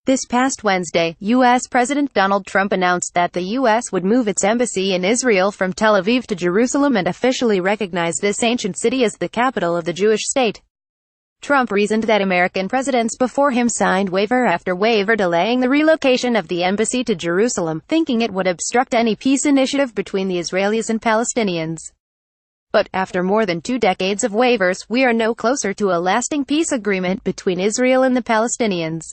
This past Wednesday, U.S. President Donald Trump announced that the U.S. would move its embassy in Israel from Tel Aviv to Jerusalem and officially recognize this ancient city as the capital of the Jewish state. Trump reasoned that American presidents before him signed waiver after waiver delaying the relocation of the embassy to Jerusalem, thinking it would obstruct any peace initiative between the Israelis and Palestinians. But, after more than 2 decades of waivers, we are no closer to a lasting peace agreement between Israel and the Palestinians.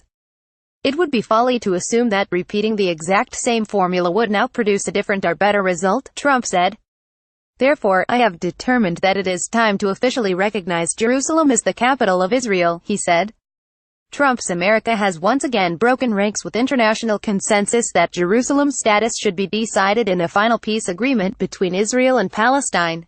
It would be folly to assume that repeating the exact same formula would now produce a different or better result, Trump said. Therefore, I have determined that it is time to officially recognize Jerusalem as the capital of Israel, he said. Trump's America has once again broken ranks with international consensus that Jerusalem's status should be decided in a final peace agreement between Israel and Palestine.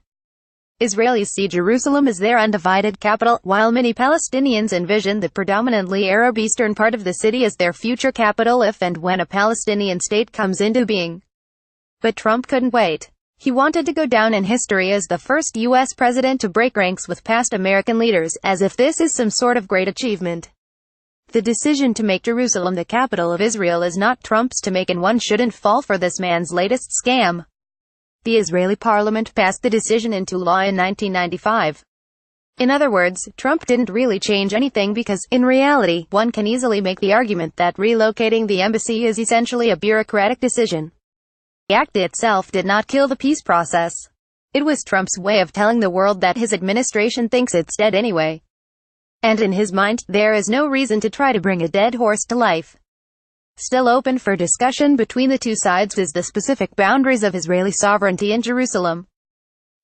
Israelis see Jerusalem as their undivided capital, while many Palestinians envision the predominantly Arab eastern part of the city as their future capital if and when a Palestinian state comes into being. But Trump couldn't wait. He wanted to go down in history as the first U.S. president to break ranks with past American leaders, as if this is some sort of great achievement. The decision to make Jerusalem the capital of Israel is not Trump's to make, and one shouldn't fall for this man's latest scam. The Israeli parliament passed the decision into law in 1995. In other words, Trump didn't really change anything because, in reality, one can easily make the argument that relocating the embassy is essentially a bureaucratic decision. The act itself did not kill the peace process. It was Trump's way of telling the world that his administration thinks it's dead anyway. And in his mind, there is no reason to try to bring a dead horse to life. Still open for discussion between the two sides is the specific boundaries of Israeli sovereignty in Jerusalem.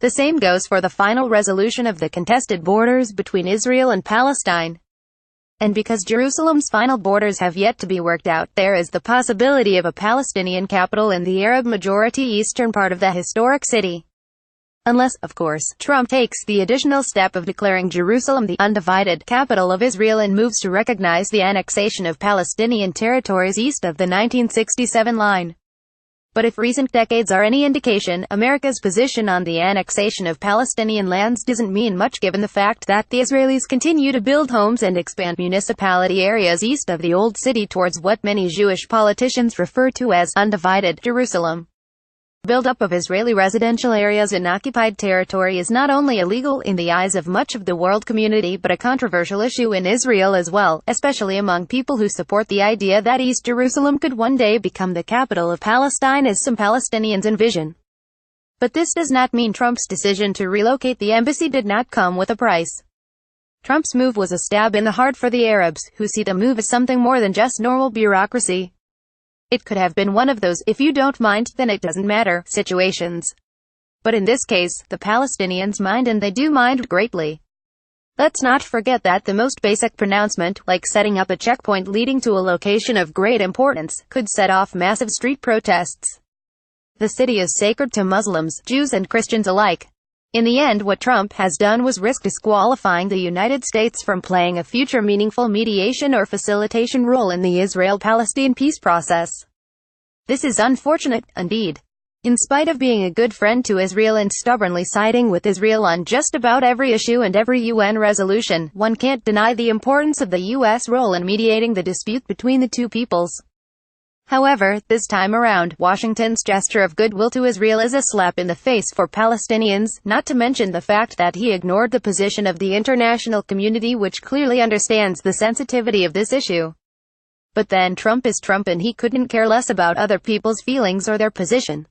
The same goes for the final resolution of the contested borders between Israel and Palestine. And because Jerusalem's final borders have yet to be worked out, there is the possibility of a Palestinian capital in the Arab-majority eastern part of the historic city. Unless, of course, Trump takes the additional step of declaring Jerusalem the undivided capital of Israel and moves to recognize the annexation of Palestinian territories east of the 1967 line. But if recent decades are any indication, America's position on the annexation of Palestinian lands doesn't mean much given the fact that the Israelis continue to build homes and expand municipality areas east of the Old City towards what many Jewish politicians refer to as undivided Jerusalem. Build-up of Israeli residential areas in occupied territory is not only illegal in the eyes of much of the world community but a controversial issue in Israel as well, especially among people who support the idea that East Jerusalem could one day become the capital of Palestine as some Palestinians envision. But this does not mean Trump's decision to relocate the embassy did not come with a price. Trump's move was a stab in the heart for the Arabs, who see the move as something more than just normal bureaucracy. It could have been one of those "if you don't mind, then it doesn't matter" situations. But in this case, the Palestinians mind, and they do mind greatly. Let's not forget that the most basic pronouncement, like setting up a checkpoint leading to a location of great importance, could set off massive street protests. The city is sacred to Muslims, Jews and Christians alike. In the end, what Trump has done was risk disqualifying the United States from playing a future meaningful mediation or facilitation role in the Israel-Palestine peace process. This is unfortunate, indeed. In spite of being a good friend to Israel and stubbornly siding with Israel on just about every issue and every UN resolution, one can't deny the importance of the U.S. role in mediating the dispute between the two peoples. However, this time around, Washington's gesture of goodwill to Israel is a slap in the face for Palestinians, not to mention the fact that he ignored the position of the international community, which clearly understands the sensitivity of this issue. But then Trump is Trump, and he couldn't care less about other people's feelings or their position.